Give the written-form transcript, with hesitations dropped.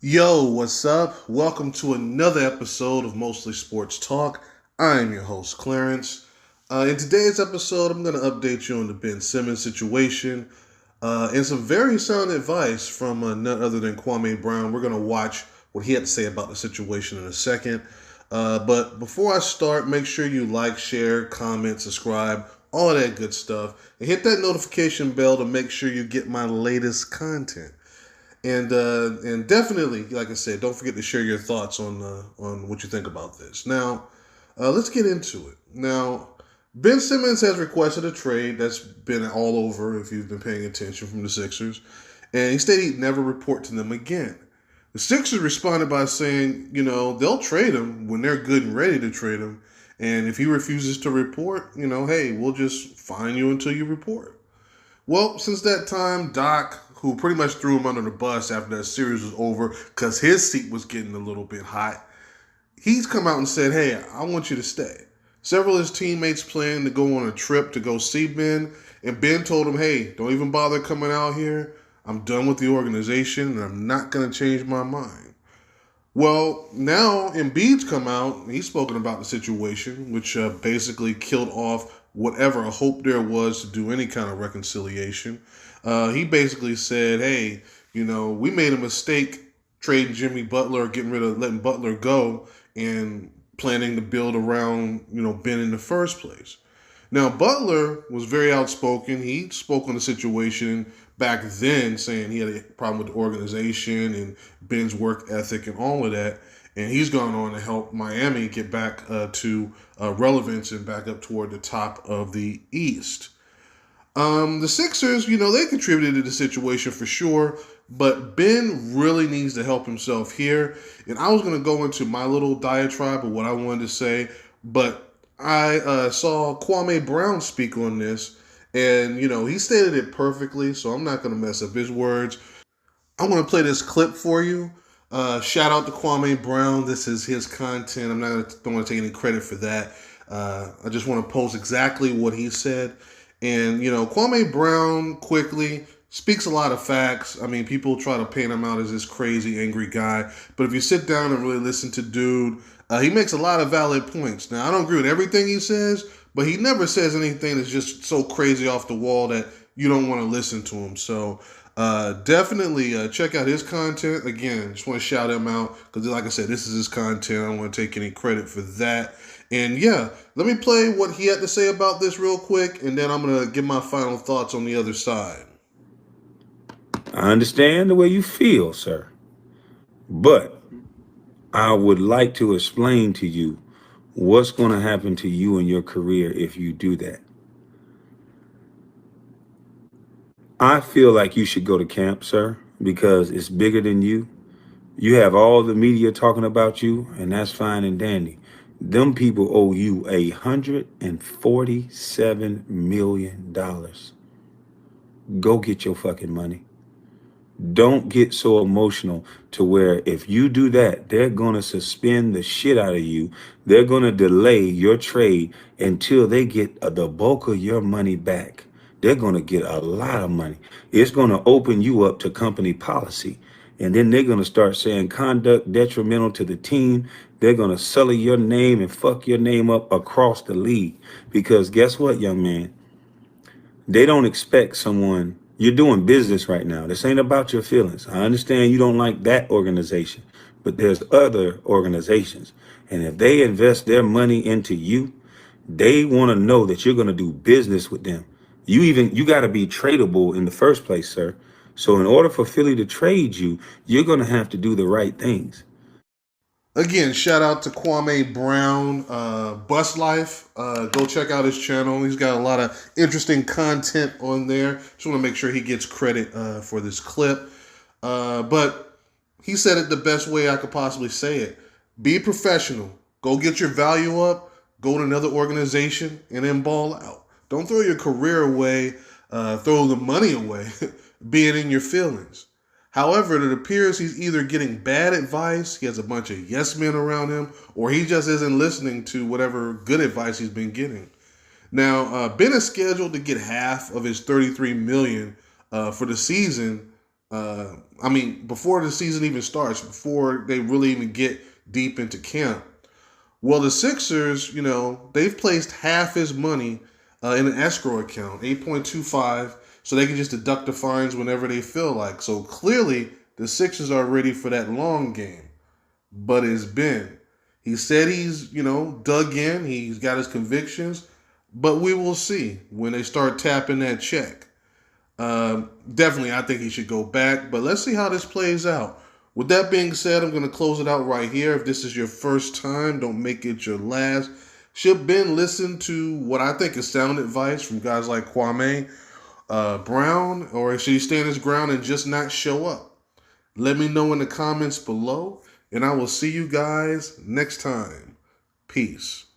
Yo, what's up? Welcome to another episode of Mostly Sports Talk. I am your host, Clarence. In today's episode, I'm going to update you on the Ben Simmons situation and some very sound advice from none other than Kwame Brown. We're going to watch what he had to say about the situation in a second. But before I start, make sure you like, share, comment, subscribe, all of that good stuff. And hit that notification bell to make sure you get my latest content. And definitely, like I said, don't forget to share your thoughts on what you think about this. Now, let's get into it. Now, Ben Simmons has requested a trade that's been all over if you've been paying attention from the Sixers, and he stated he'd never report to them again. The Sixers responded by saying, they'll trade him when they're good and ready to trade him, and if he refuses to report, hey, we'll just fine you until you report. Well, since that time, Doc, who pretty much threw him under the bus after that series was over because his seat was getting a little bit hot, he's come out and said, hey, I want you to stay. Several of his teammates planned to go on a trip to go see Ben, and Ben told him, hey, don't even bother coming out here. I'm done with the organization, and I'm not going to change my mind. Well, now Embiid's come out, and he's spoken about the situation, which basically killed off whatever hope there was to do any kind of reconciliation. He basically said, hey, we made a mistake trading Jimmy Butler, letting Butler go, and planning to build around, Ben in the first place. Now, Butler was very outspoken. He spoke on the situation back then, saying he had a problem with the organization and Ben's work ethic and all of that. And he's gone on to help Miami get back to relevance and back up toward the top of the East. The Sixers, they contributed to the situation for sure, but Ben really needs to help himself here. And I was going to go into my little diatribe of what I wanted to say, but I saw Kwame Brown speak on this, and, he stated it perfectly, so I'm not going to mess up his words. I want to play this clip for you. Shout out to Kwame Brown. This is his content. Don't want to take any credit for that. I just want to post exactly what he said. And, Kwame Brown quickly speaks a lot of facts. I mean, people try to paint him out as this crazy, angry guy. But if you sit down and really listen to dude, he makes a lot of valid points. Now, I don't agree with everything he says, but he never says anything that's just so crazy off the wall that you don't want to listen to him. So definitely check out his content. Again, just want to shout him out because, like I said, this is his content. I don't want to take any credit for that. And yeah, let me play what he had to say about this real quick, and then I'm going to give my final thoughts on the other side. I understand the way you feel, sir. But I would like to explain to you what's going to happen to you in your career if you do that. I feel like you should go to camp, sir, because it's bigger than you. You have all the media talking about you, and that's fine and dandy. Them people owe you $147 million. Go get your fucking money. Don't get so emotional to where if you do that, they're going to suspend the shit out of you. They're going to delay your trade until they get the bulk of your money back. They're going to get a lot of money. It's going to open you up to company policy. And then they're going to start saying conduct detrimental to the team. They're going to sully your name and fuck your name up across the league. Because guess what, young man? They don't expect someone. You're doing business right now. This ain't about your feelings. I understand you don't like that organization, but there's other organizations. And if they invest their money into you, they want to know that you're going to do business with them. You got to be tradable in the first place, sir. So in order for Philly to trade you, you're going to have to do the right things. Again, shout out to Kwame Brown, Bus Life. Go check out his channel. He's got a lot of interesting content on there. Just want to make sure he gets credit for this clip. But he said it the best way I could possibly say it. Be professional. Go get your value up. Go to another organization and then ball out. Don't throw your career away. Throw the money away, being in your feelings. However, it appears he's either getting bad advice, he has a bunch of yes men around him, or he just isn't listening to whatever good advice he's been getting. Now, Ben is scheduled to get half of his $33 million for the season I mean, before the season even starts, before they really even get deep into camp. Well, the Sixers, they've placed half his money in an escrow account, 8.25, so they can just deduct the fines whenever they feel like. So clearly, the Sixers are ready for that long game. But it's Ben. He said he's, dug in, he's got his convictions, but we will see when they start tapping that check. Definitely, I think he should go back, but let's see how this plays out. With that being said, I'm going to close it out right here. If this is your first time, don't make it your last. Should Ben listen to what I think is sound advice from guys like Kwame Brown, or should he stand his ground and just not show up? Let me know in the comments below, and I will see you guys next time. Peace.